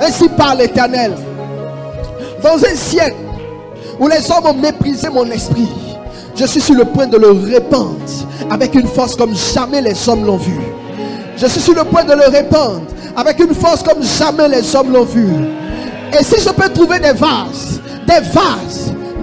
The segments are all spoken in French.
Ainsi parle l'Éternel. Dans un siècle où les hommes ont méprisé mon esprit, je suis sur le point de le répandre avec une force comme jamais les hommes l'ont vu. Je suis sur le point de le répandre avec une force comme jamais les hommes l'ont vu. Et si je peux trouver des vases,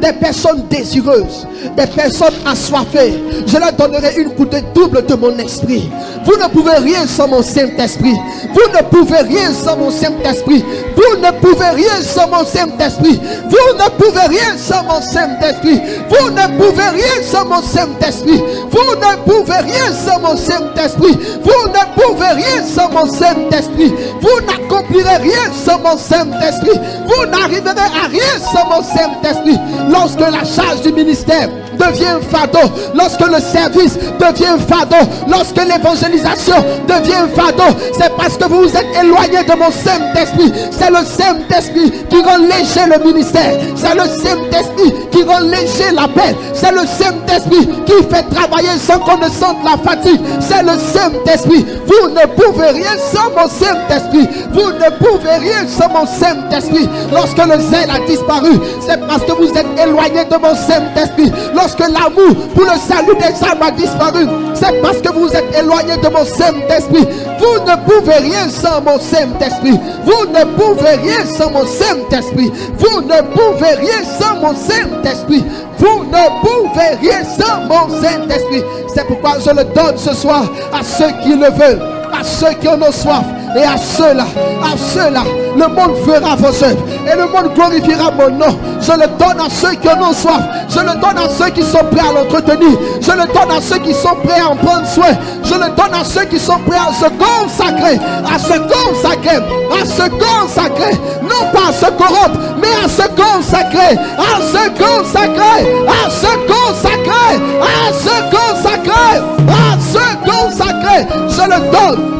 des personnes désireuses, des personnes assoiffées, je leur donnerai une coudée double de mon esprit. Vous ne pouvez rien sans mon Saint-Esprit. Vous ne pouvez rien sans mon Saint-Esprit. Vous ne pouvez rien sans mon Saint-Esprit. Vous ne pouvez rien sans mon Saint-Esprit. Vous ne pouvez rien sans mon Saint-Esprit. Vous ne pouvez rien sans mon Saint-Esprit. Vous ne pouvez rien sans mon Saint-Esprit. Vous n'accomplirez rien sans mon Saint-Esprit. Vous n'arriverez à rien sans mon Saint-Esprit. Lorsque la charge du ministère devient fardeau, lorsque le service devient fardeau, lorsque l'évangélisation devient fardeau, c'est parce que vous vous êtes éloigné de mon Saint-Esprit. C'est le Saint-Esprit qui rend léger le ministère. C'est le Saint-Esprit qui rend léger l'appel. C'est le Saint-Esprit qui fait travailler sans qu'on ne sente la fatigue. C'est le Saint-Esprit. Vous ne pouvez rien sans mon Saint-Esprit. Vous ne pouvez rien sans mon Saint-Esprit. Lorsque le zèle a disparu, c'est parce que vous êtes éloigné de mon Saint-Esprit. Lorsque l'amour pour le salut des âmes a disparu, c'est parce que vous êtes éloigné de mon Saint-Esprit. Vous ne pouvez rien sans mon Saint-Esprit. Vous ne pouvez rien sans mon Saint-Esprit. Vous ne pouvez rien sans mon Saint-Esprit. Vous ne pouvez rien sans mon Saint-Esprit. C'est pourquoi je le donne ce soir à ceux qui le veulent, à ceux qui en ont soif. Et à ceux-là, le monde fera vos œuvres et le monde glorifiera mon nom. Je le donne à ceux qui en ont soif. Je le donne à ceux qui sont prêts à l'entretenir. Je le donne à ceux qui sont prêts à en prendre soin. Je le donne à ceux qui sont prêts à se consacrer, à se consacrer, à se consacrer, non pas à se corrompre, mais à se consacrer, à se consacrer, à se consacrer, à se consacrer, à se consacrer.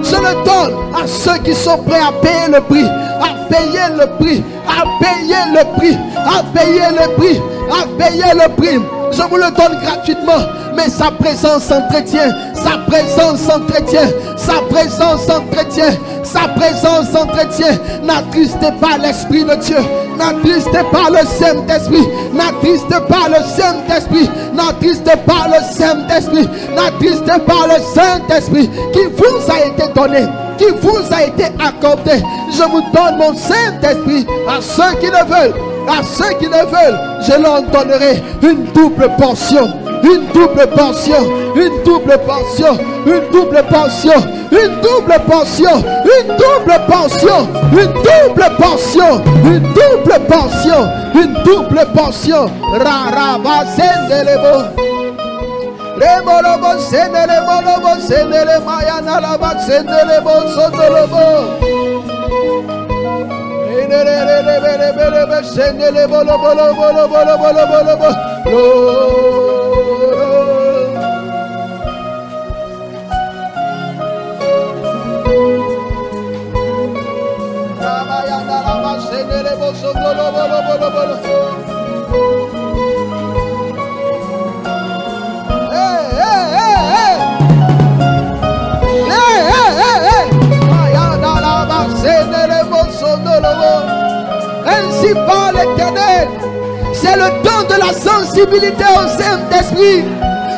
Je le donne à ceux qui sont prêts à payer le prix, à payer le prix, à payer le prix, à payer le prix, à payer le prix. Je vous le donne gratuitement, mais sa présence entretient, sa présence entretient, sa présence entretient, sa présence entretient. N'attristez pas l'Esprit de Dieu, n'attristez pas le Saint-Esprit, n'attristez pas le Saint-Esprit, n'attristez pas le Saint-Esprit, n'attristez pas le Saint-Esprit qui vous a été donné, qui vous a été accordé. Je vous donne mon Saint-Esprit à ceux qui le veulent. À ceux qui le veulent, je leur donnerai une double portion, une double portion, une double portion, une double portion, une double portion, une double portion, une double portion, une double portion, une double portion. Raraba sendelebo, remolobo sendelebo, lobo sendele mayana laba sendelebo sotolobo. Ainsi parle l'Éternel. C'est le temps de la sensibilité au Saint-Esprit.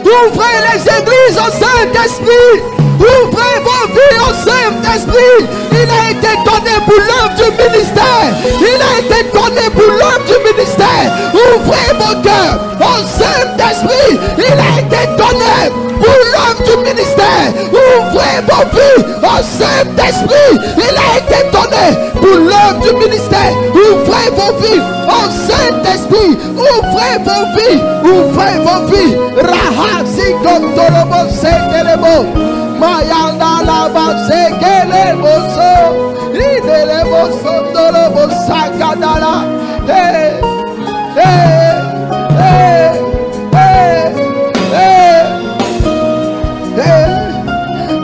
Ouvrez les églises au Saint-Esprit. Ouvrez vos vies au Saint-Esprit. Il a été donné pour l'œuvre du ministère. Il a été donné pour l'œuvre du ministère. Ouvrez vos cœurs au Saint-Esprit. Il a été donné pour l'œuvre du ministère. Ouvrez vos vies au Saint-Esprit. Il a été donné pour l'œuvre du ministère. Ouvrez vos vies au Saint-Esprit. Ouvrez vos vies. Ouvrez vos vies. Rahasi Gondorobo Sekelebo. Mayanda Laba Sekelebo So. Idelebo Sondorobo Sakadala. Hey, hey, hey, hey, hey, hey.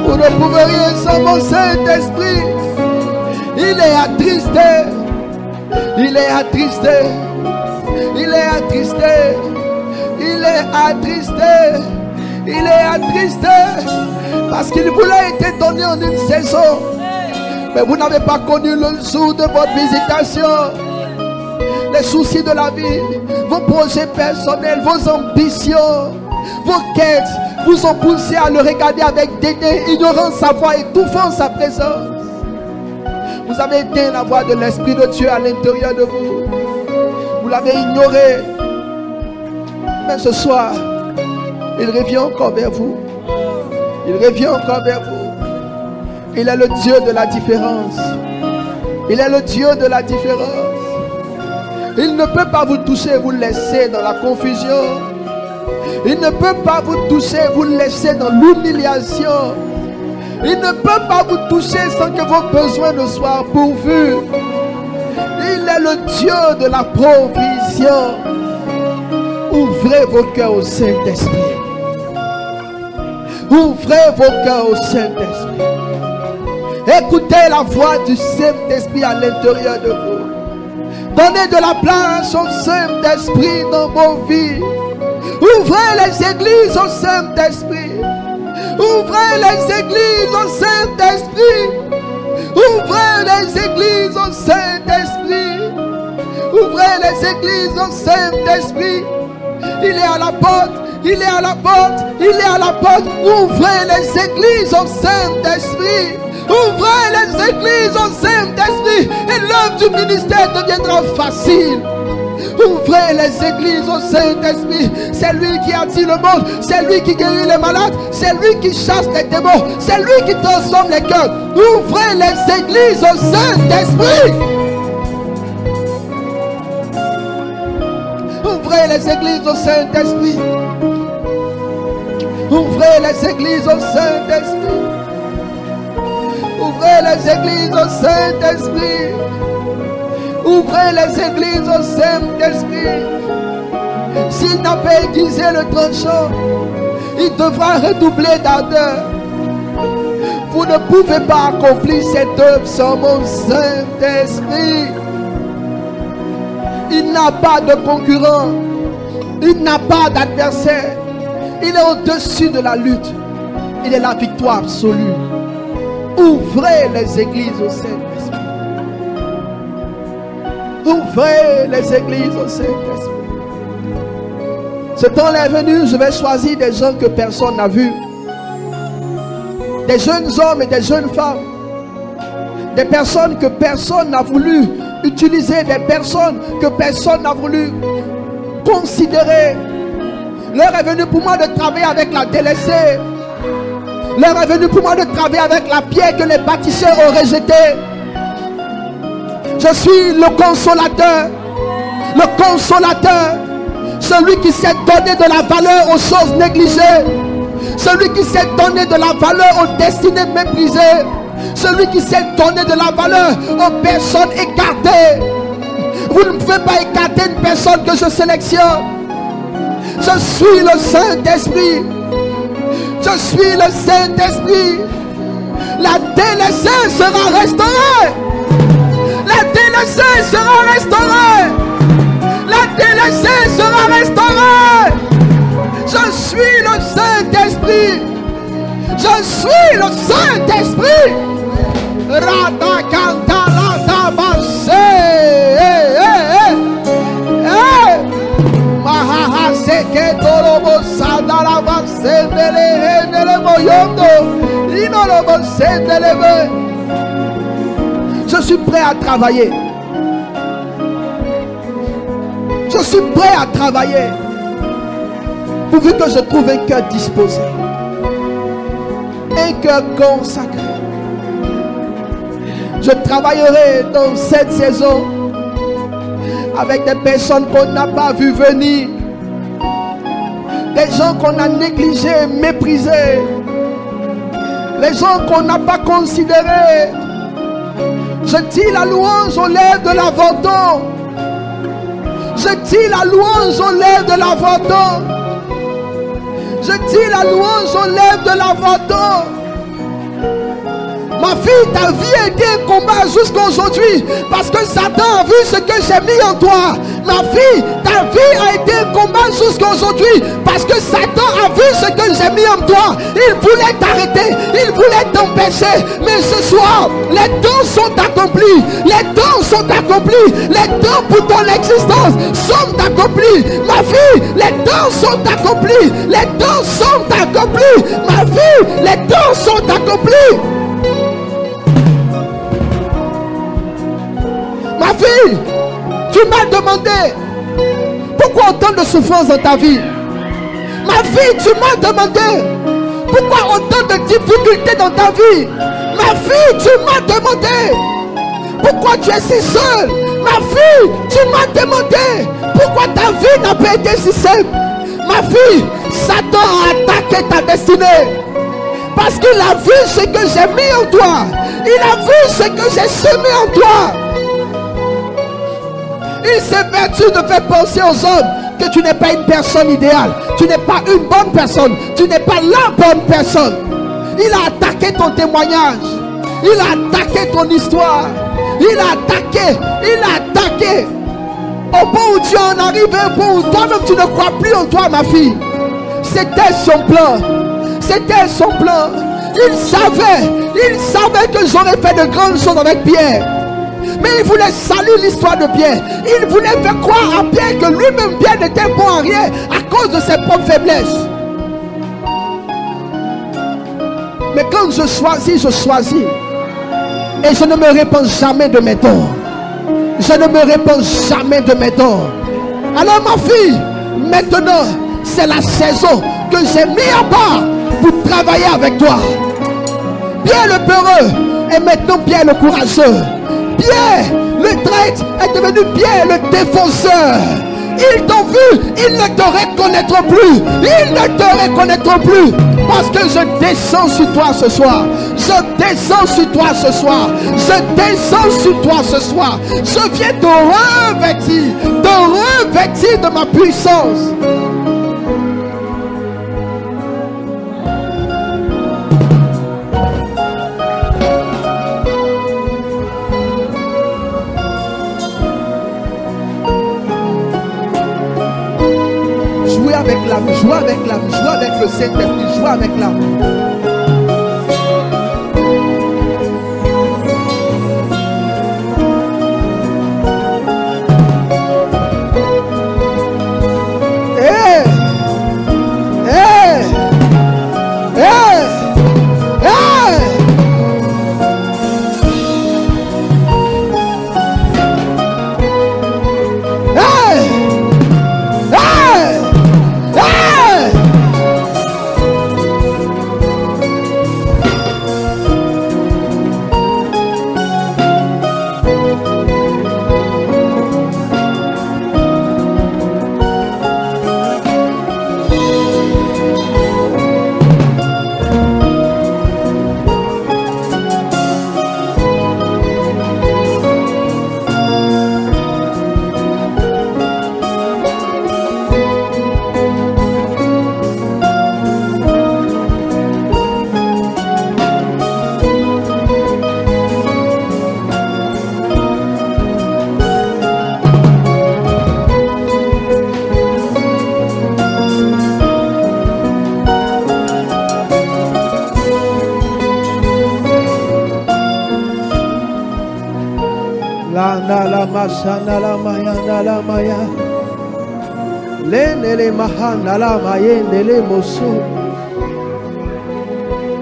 Vous ne pouvez rien sans mon Saint-Esprit. Il est attristé. Il est attristé. Il est attristé. Il est attristé. Il est attristé. Parce qu'il vous a été donné en une saison. Mais vous n'avez pas connu le jour de votre visitation. Les soucis de la vie, vos projets personnels, vos ambitions, vos quêtes vous ont poussé à le regarder avec dédain, ignorant sa voix, étouffant sa présence. Vous avez éteint la voix de l'Esprit de Dieu à l'intérieur de vous. Vous l'avez ignoré. Mais ce soir, il revient encore vers vous. Il revient encore vers vous. Il est le Dieu de la différence. Il est le Dieu de la différence. Il ne peut pas vous toucher et vous laisser dans la confusion. Il ne peut pas vous toucher et vous laisser dans l'humiliation. Il ne peut pas vous toucher sans que vos besoins ne soient pourvus. Il est le Dieu de la provision. Ouvrez vos cœurs au Saint-Esprit. Ouvrez vos cœurs au Saint-Esprit. Écoutez la voix du Saint-Esprit à l'intérieur de vous. Donnez de la place au Saint-Esprit dans vos vies. Ouvrez les églises au Saint-Esprit. Ouvrez les églises au Saint-Esprit. Ouvrez les églises au Saint-Esprit. Ouvrez les églises au Saint-Esprit. Il est à la porte. Il est à la porte. Il est à la porte. Ouvrez les églises au Saint-Esprit. Ouvrez les églises au Saint-Esprit. Et l'œuvre du ministère deviendra facile. Ouvrez les églises au Saint-Esprit. C'est lui qui attire le monde. C'est lui qui guérit les malades. C'est lui qui chasse les démons. C'est lui qui transforme les cœurs. Ouvrez les églises au Saint-Esprit. Ouvrez les églises au Saint-Esprit. Ouvrez les églises au Saint-Esprit. Ouvrez les églises au Saint-Esprit. Ouvrez les églises au Saint-Esprit. S'il n'a pas aiguisé le tranchant, il devra redoubler d'ardeur. Vous ne pouvez pas accomplir cette œuvre sans mon Saint-Esprit. Il n'a pas de concurrent. Il n'a pas d'adversaire. Il est au-dessus de la lutte. Il est la victoire absolue. Ouvrez les églises au Saint-Esprit. Ouvrez les églises au Saint-Esprit. Ce temps est venu, je vais choisir des gens que personne n'a vus. Des jeunes hommes et des jeunes femmes. Des personnes que personne n'a voulu utiliser. Des personnes que personne n'a voulu considérer. L'heure est venue pour moi de travailler avec la délaissée. L'heure est venue pour moi de travailler avec la pierre que les bâtisseurs ont rejetée. Je suis le consolateur. Le consolateur. Celui qui s'est donné de la valeur aux choses négligées. Celui qui s'est donné de la valeur aux destinées méprisées. Celui qui s'est donné de la valeur aux personnes écartées. Vous ne pouvez pas écarter une personne que je sélectionne. Je suis le Saint-Esprit. Je suis le Saint-Esprit. La délaissée sera restaurée. La délaissée sera restaurée. La délaissée sera restaurée. Je suis le Saint-Esprit. Je suis le Saint-Esprit. Radakanta Radabase. Mahaha seke torobo sadalaba sendele hendele moyondo. Inolobo sendelebe. Je suis prêt à travailler. Je suis prêt à travailler. Pourvu que je trouve un cœur disposé. Un cœur consacré. Je travaillerai dans cette saison avec des personnes qu'on n'a pas vues venir. Des gens qu'on a négligés, méprisés. Les gens qu'on n'a pas considérés. Je dis la louange aux lèvres de l'Aventón. Je dis la louange aux lèvres de l'Aventón. Je dis la louange aux lèvres de l'Aventón. Ma fille, ta vie a été un combat jusqu'à aujourd'hui. Parce que Satan a vu ce que j'ai mis en toi. Ma fille, ta vie a été un combat jusqu'à aujourd'hui. Parce que Satan a vu ce que j'ai mis en toi. Il voulait t'arrêter. Il voulait t'empêcher. Mais ce soir, les temps sont accomplis. Les temps sont accomplis. Les temps pour ton existence sont accomplis. Ma fille, les temps sont accomplis. Les temps sont accomplis. Ma fille, les temps sont accomplis. Ma fille, tu m'as demandé pourquoi autant de souffrance dans ta vie. Ma fille, tu m'as demandé pourquoi autant de difficultés dans ta vie. Ma fille, tu m'as demandé pourquoi tu es si seule. Ma fille, tu m'as demandé pourquoi ta vie n'a pas été si simple. Ma fille, Satan a attaqué ta destinée. Parce qu'il a vu ce que j'ai mis en toi. Il a vu ce que j'ai semé en toi. Il s'est vertu de faire penser aux hommes que tu n'es pas une personne idéale. Tu n'es pas une bonne personne. Tu n'es pas la bonne personne. Il a attaqué ton témoignage. Il a attaqué ton histoire. Il a attaqué. Il a attaqué. Au point où tu en arrives, au point où toi-même tu ne crois plus en toi, ma fille. C'était son plan. C'était son plan. Il savait que j'aurais fait de grandes choses avec Pierre. Mais il voulait salir l'histoire de Pierre. Il voulait faire croire à Pierre que lui-même Pierre n'était bon en rien à cause de ses propres faiblesses. Mais quand je choisis, je choisis. Et je ne me répands jamais de mes torts. Je ne me répands jamais de mes torts. Alors ma fille, maintenant, c'est la saison que j'ai mis à part pour travailler avec toi. Pierre le peureux est maintenant Pierre le courageux. Pierre le traître est devenu Pierre le défenseur. Ils t'ont vu, ils ne te reconnaîtront plus. Ils ne te reconnaîtront plus. Parce que je descends sur toi ce soir. Je descends sur toi ce soir. Je descends sur toi ce soir. Je viens te revêtir de ma puissance. Avec l'âme, joue avec l'âme, joue avec le Saint-Esprit, joue avec l'âme.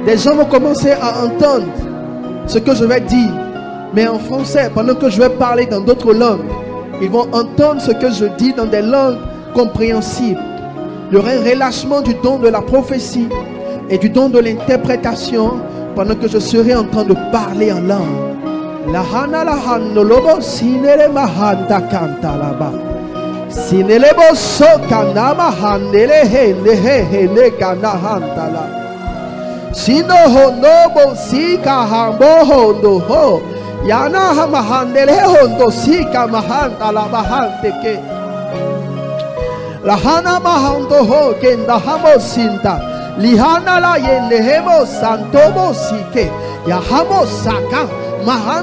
Des gens vont commencer à entendre ce que je vais dire, mais en français, pendant que je vais parler dans d'autres langues, ils vont entendre ce que je dis dans des langues compréhensibles. Il y aura un relâchement du don de la prophétie et du don de l'interprétation pendant que je serai en train de parler en langue. La hana la hano lobo sinere mahanda kanta laba sinelebo so kanama handele he ne kana hantala sino ho nobo sika hambo hondo ho yana hama handele hondo sika mahanda la bahante ke la hana mahando ho kenda hamo sinta Lihana la yende hemo santomo sike. Yahamo saka. Mahana.